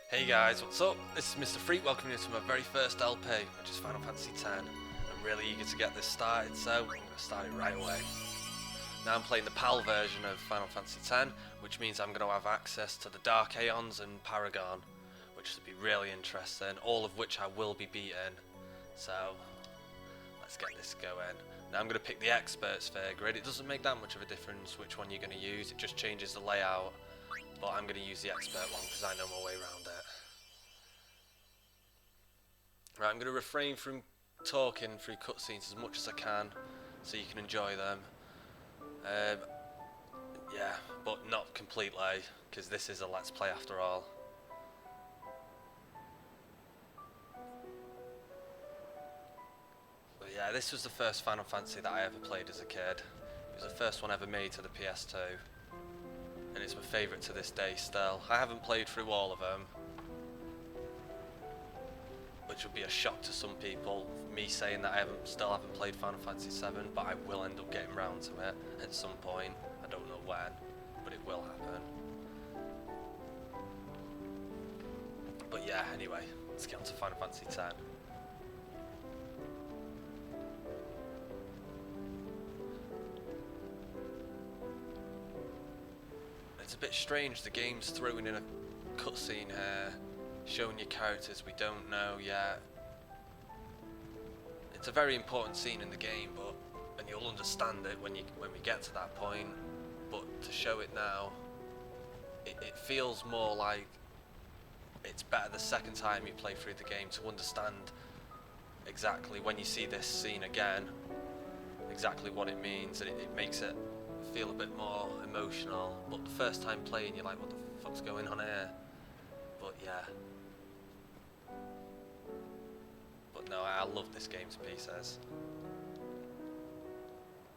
Hey guys, what's up? This is Mr. Freak welcoming you to my very first LP, which is Final Fantasy X. I'm really eager to get this started, so I'm going to start it right away. Now I'm playing the PAL version of Final Fantasy X, which means I'm going to have access to the Dark Aeons and Paragon, which should be really interesting, all of which I will be beating. So, let's get this going. Now I'm going to pick the Expert Sphere grid. It doesn't make that much of a difference which one you're going to use, it just changes the layout. But I'm going to use the Expert one because I know my way around it. Right, I'm going to refrain from talking through cutscenes as much as I can so you can enjoy them. Yeah, but not completely because this is a Let's Play after all. But yeah, this was the first Final Fantasy that I ever played as a kid. It was the first one ever made to the PS2. And it's my favourite to this day still. I haven't played through all of them, which would be a shock to some people, me saying that I still haven't played Final Fantasy VII, but I will end up getting round to it at some point. I don't know when, but it will happen. But yeah, anyway, let's get on to Final Fantasy X. It's a bit strange, the game's throwing in a cutscene here, showing you characters we don't know yet. It's a very important scene in the game, and you'll understand it when we get to that point. But to show it now, it feels more like it's better the second time you play through the game to understand exactly when you see this scene again, exactly what it means, and it makes it feel a bit more emotional. But the first time playing, you're like, what the fuck's going on here? But yeah. But no, I love this game to pieces.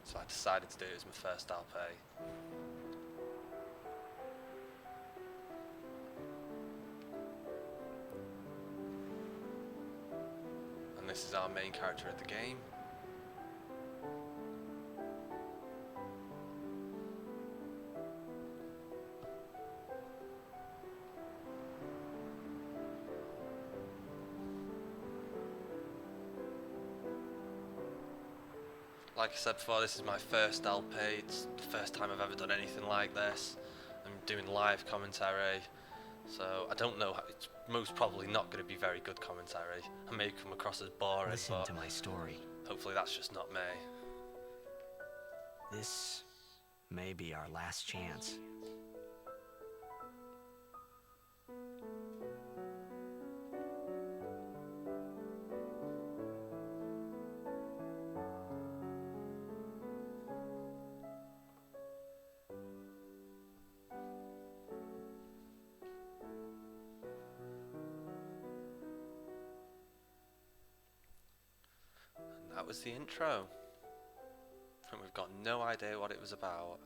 So I decided to do it as my first LP. And this is our main character of the game. Like I said before, this is my first LP. It's the first time I've ever done anything like this. I'm doing live commentary, so I don't know. It's most probably not going to be very good commentary. I may come across as boring, Listen but to my story. hopefully that's just not me. This may be our last chance. And that was the intro. And we've got no idea what it was about.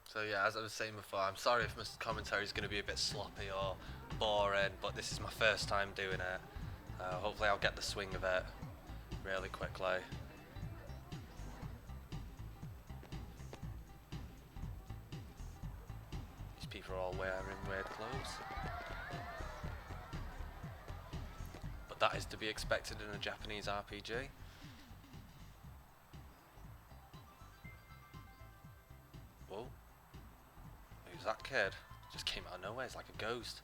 So yeah, as I was saying before, I'm sorry if my commentary is going to be a bit sloppy or boring, but this is my first time doing it. Hopefully I'll get the swing of it really quickly. These people are all wearing weird clothes. But that is to be expected in a Japanese RPG. Whoa. Who's that kid? Just came out of nowhere, it's like a ghost.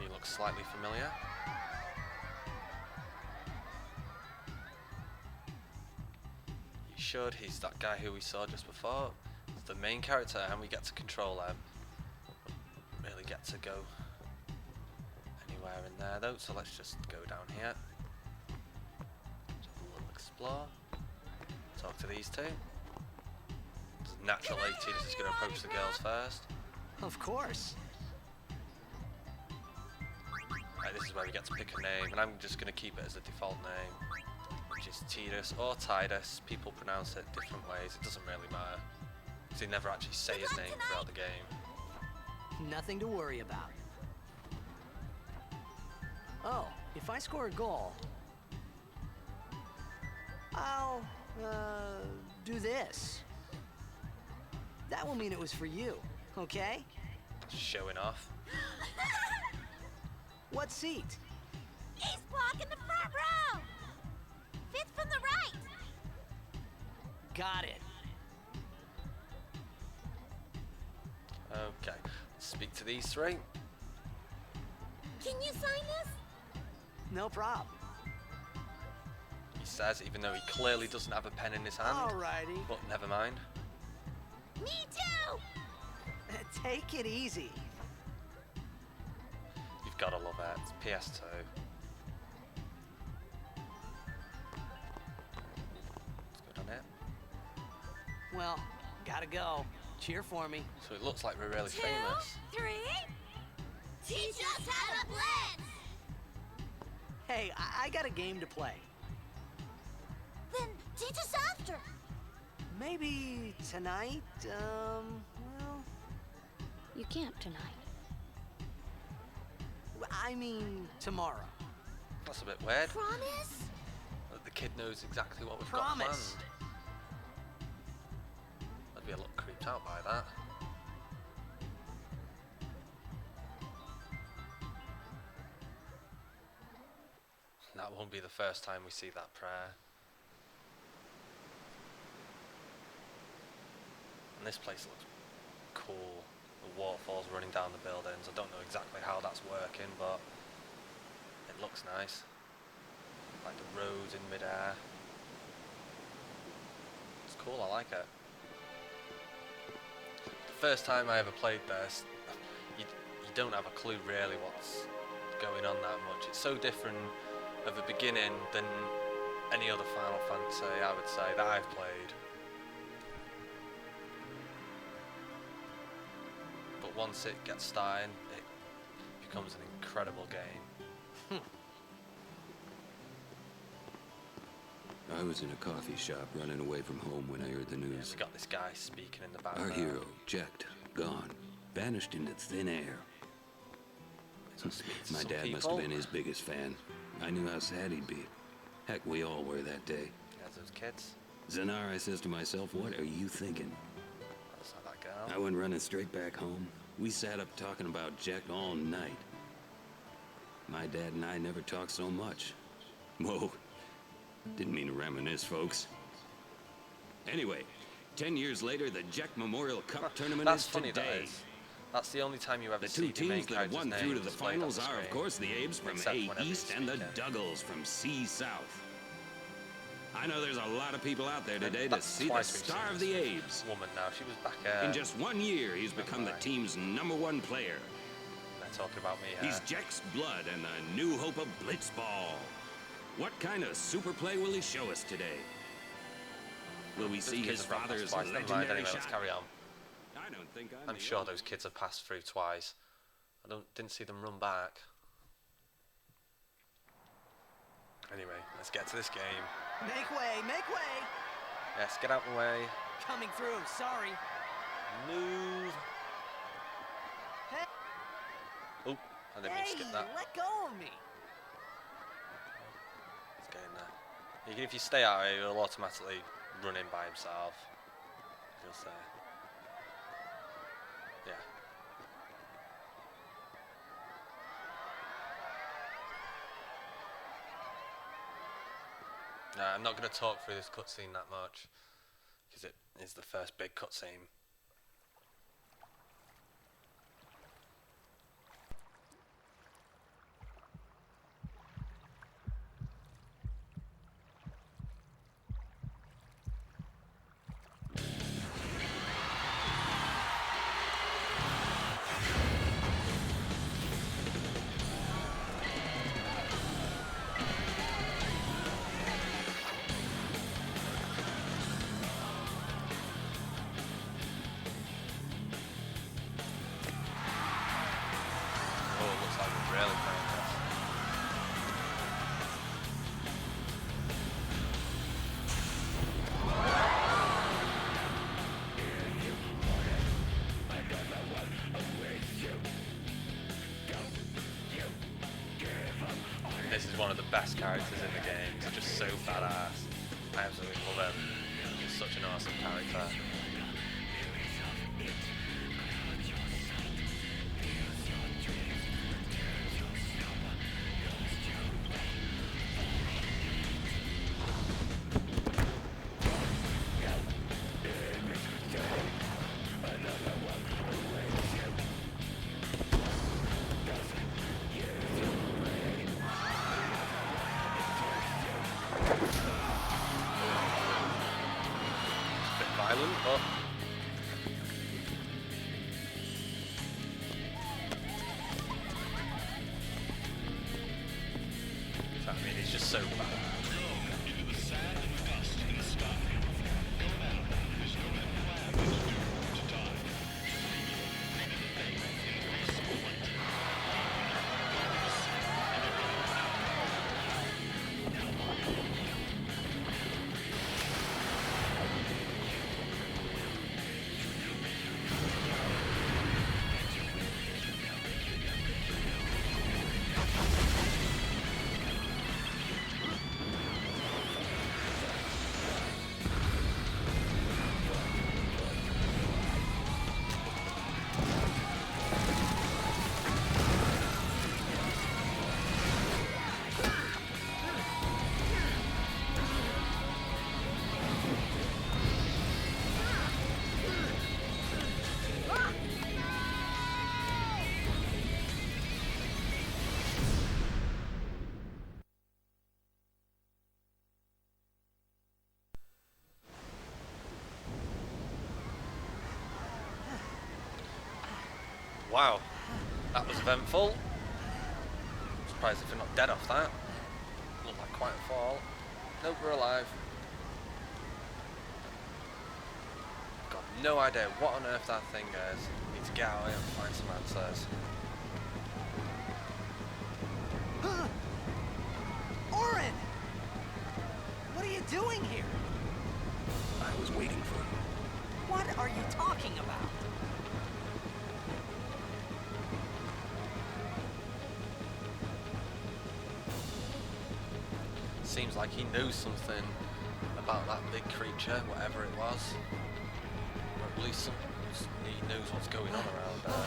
He looks slightly familiar. He should, he's that guy who we saw just before. He's the main character and we get to control him. Really get to go anywhere in there though, so let's just go down here. Just have a little explore. Talk to these two. It's a natural 18 is just going to approach the girls first. Of course. Right, this is where we get to pick a name, and I'm just going to keep it as the default name. which is Tidus or Tidus. People pronounce it different ways. It doesn't really matter. Because they never actually say his name throughout the game. Nothing to worry about. Oh, if I score a goal, I'll, do this. That will mean it was for you, okay? Showing off. What seat? He's blocking the front row. Fifth from the right. Got it. Okay, let's speak to these three. Can you sign this? No problem. He says, even though he clearly doesn't have a pen in his hand. Alrighty. But never mind. Me too. Take it easy. You've got to love it. It's PS2. Let's go down here. Well, gotta go. Cheer for me. So it looks like we're really 2, famous. 3. Teach us how to blitz. Hey, I got a game to play. Then teach us after. Maybe tonight, well, You can't tonight. I mean tomorrow. That's a bit weird. Promise? The kid knows exactly what we've got Promise. planned. I'd be a little creeped out by that. That won't be the first time we see that prayer. And this place looks cool. The waterfalls running down the buildings. I don't know exactly how that's working, but it looks nice. Like the roads in midair. It's cool, I like it. The first time I ever played this, you don't have a clue really what's going on that much. It's so different of a beginning than any other Final Fantasy, I would say, that I've played. But once it gets started, it becomes an incredible game. I was in a coffee shop running away from home when I heard the Yeah, news. we got this guy speaking in the Our background. hero, Jecht, gone. Vanished into thin air. He's gonna speak to My some dad must people. have been his biggest fan. I knew how sad he'd be. Heck, we all were that day. Yeah, those kids. Zanar, I says to myself, what are you thinking? That's not that girl. I went running straight back home. We sat up talking about Jecht all night. My dad and I never talked so much. Whoa. Didn't mean to reminisce, folks. Anyway, 10 years later, the Jecht Memorial Cup tournament That's is funny, today. that is. That's the only time you ever The see two the main teams that have character's won name through to the displayed on finals the are, of screen. course, the Abes from Except A whenever East he's and the speaking. Duggles from C South. I know there's a lot of people out there today to That's see the twice we've star seen of the this Abes. woman now. She was back In just 1 year, he's become the mind. team's #1 player. they're talking about me here. He's Jecht's blood and the new hope of Blitzball. What kind of super play will he show us today? Will we Those see kids his have run past father's twice. Never mind, legendary anyway, let's shot? carry on. I don't think I'm the sure only- those kids have passed through twice. Didn't see them run back. Anyway, let's get to this game. Make way, make way. Yes, get out of the way. Coming through, sorry. Move. Hey, Oh, I didn't mean to skip that. let go of me. Let's get in there. Even if you stay out here, he'll automatically run in by himself. He'll say. Yeah. No, I'm not going to talk through this cutscene that much, because it is the first big cutscene. one of the best characters in the game. He's just so badass. I absolutely love him. He's such an awesome character. Violent, but I mean, he's just so bad. Wow, that was eventful. I'm surprised if we're not dead off that. Looked like quite a fall. Nope, we're alive. Got no idea what on earth that thing is. Need to get out here and find some answers. Orin! What are you doing here? I was waiting for you. What are you talking about? Seems like he knows something about that big creature, whatever it was. Or at least he knows what's going on around there.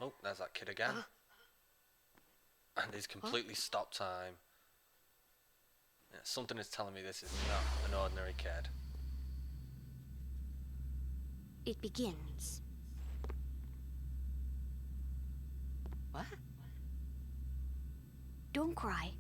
Oh, there's that kid again. And he's completely stopped time. Yeah, something is telling me this is not an ordinary kid. It begins. What? Don't cry.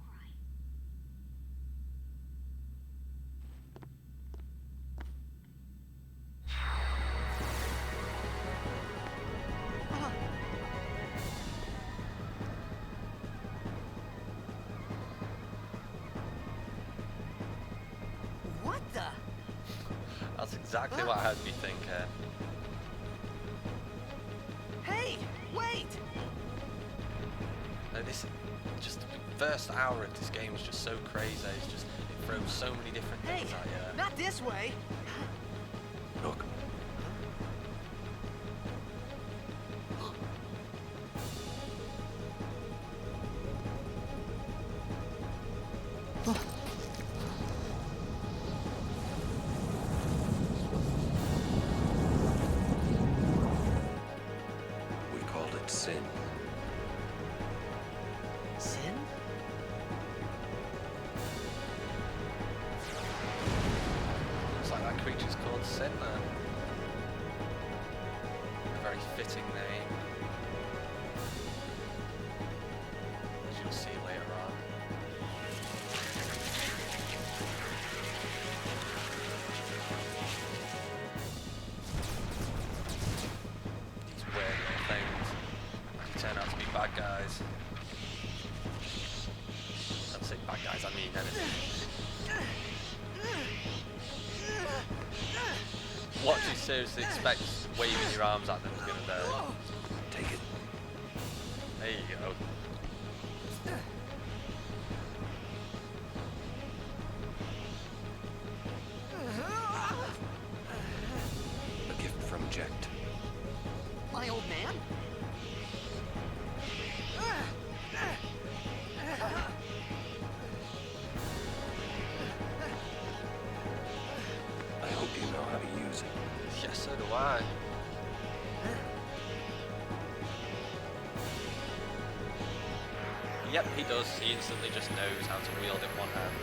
What the? That's exactly what had me thinking. Hey, wait! No, this just the first hour of this game is just so crazy. It's just it throws so many different Hey, things at you. not this way! Look. We called it sin. Sin? Looks like that creature's called Sin then. A very fitting name. As you'll see later on. These weird little things actually turn out to be bad guys. I don't say bad guys, I mean enemies. What do you seriously expect waving your arms at them is going to do? Take it. There you go. project. My old man? I hope you know how to use it. Yes, so do I. Yep, he does. He instantly just knows how to wield it one hand.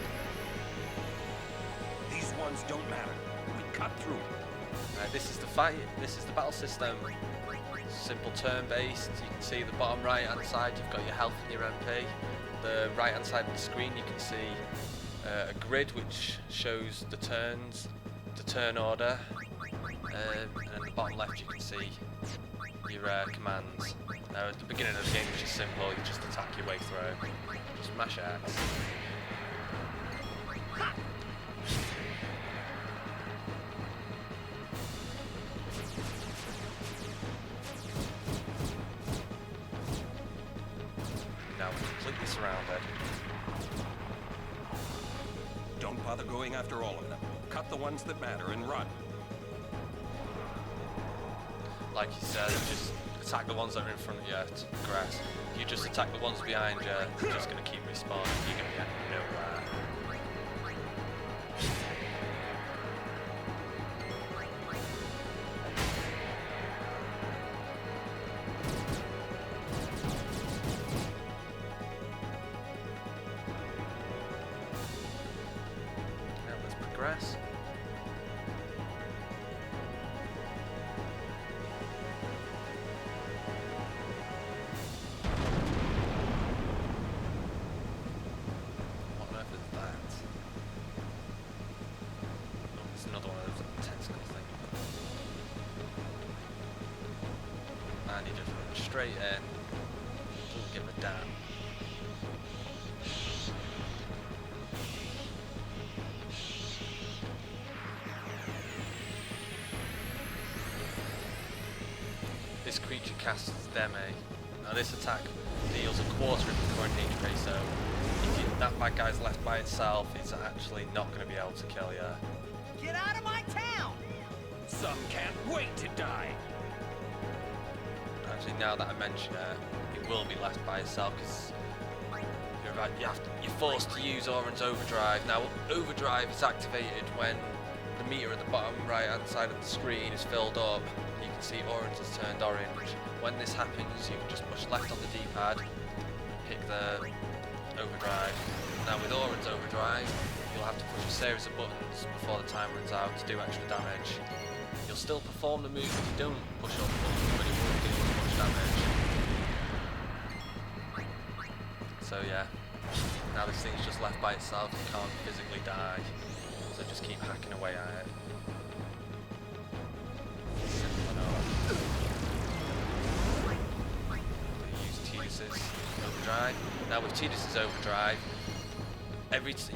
These ones don't matter. We cut through. This is the fight. This is the battle system. Simple turn-based. You can see the bottom right-hand side. You've got your health and your MP. The right-hand side of the screen, you can see a grid which shows the turns, the turn order, and at the bottom left you can see your commands. Now at the beginning of the game, which is simple, you just attack your way through. Just mash X. Now we're completely surrounded. Don't bother going after all of them. Cut the ones that matter and run. Like you said, just attack the ones that are in front of you to progress. If you just attack the ones behind you, they're just going to keep respawning. You're going to get nowhere. Now let's progress. What on earth is that? Oh, it's another one of those tentacle things. Man, you just run straight in. Doesn't give a damn. This creature casts Deme. Now this attack deals a quarter of the current HP, so if that bad guy's left by itself, it's actually not going to be able to kill you. Get out of my town! Some can't wait to die. Actually, now that I mention it, it will be left by itself because you're forced to use Auron's Overdrive. Now, Overdrive is activated when the meter at the bottom right-hand side of the screen is filled up. You can see Auron's has turned orange. When this happens, you can just push left on the D-pad, pick the Overdrive. Now, with Auron's Overdrive, you'll have to push a series of buttons before the time runs out to do extra damage. You'll still perform the move if you don't push all the buttons, but it won't do as much damage. So yeah, now this thing's just left by itself, you can't physically die, so just keep hacking away at it. Simple enough. Use Tidus's Overdrive. Now with Tidus's Overdrive,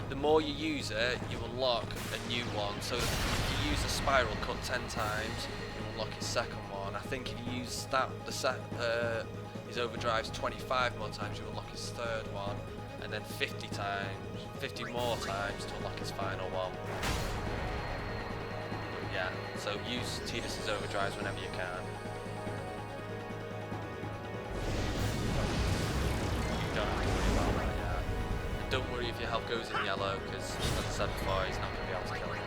the more you use it, you unlock a new one. So if you use a spiral cut 10 times, you unlock his second one. I think if you use his overdrives 25 more times, you unlock his third one, and then 50 more times to unlock his final one. But yeah, so use Tidus's overdrives whenever you can. You don't have to worry about that yet. And don't worry if your health goes in yellow, because as I said before, he's not going to be able to kill you.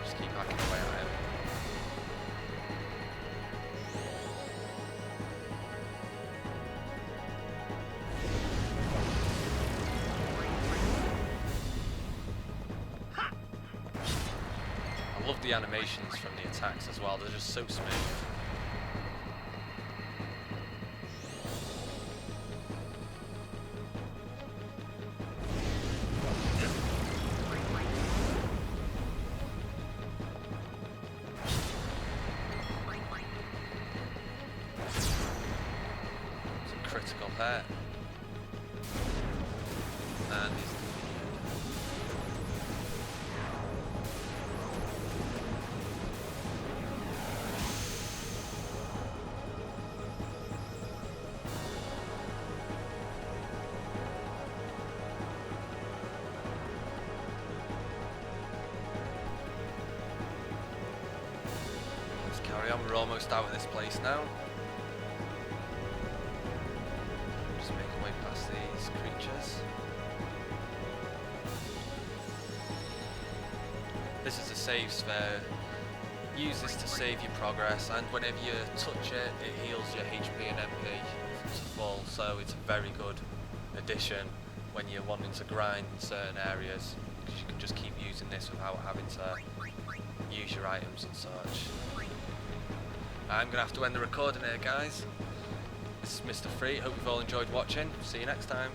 Just keep hacking away at him. I love the animations from the attacks as well, they're just so smooth. It's a critical hit. And he's carry on And we're almost out of this place now. Just make our way past these creatures. This is a save sphere. Use this to save your progress, and whenever you touch it, it heals your HP and MP to full, so it's a very good addition when you're wanting to grind in certain areas, because you can just keep using this without having to use your items and such. I'm going to have to end the recording here, guys. This is Mr. Free. Hope you've all enjoyed watching. See you next time.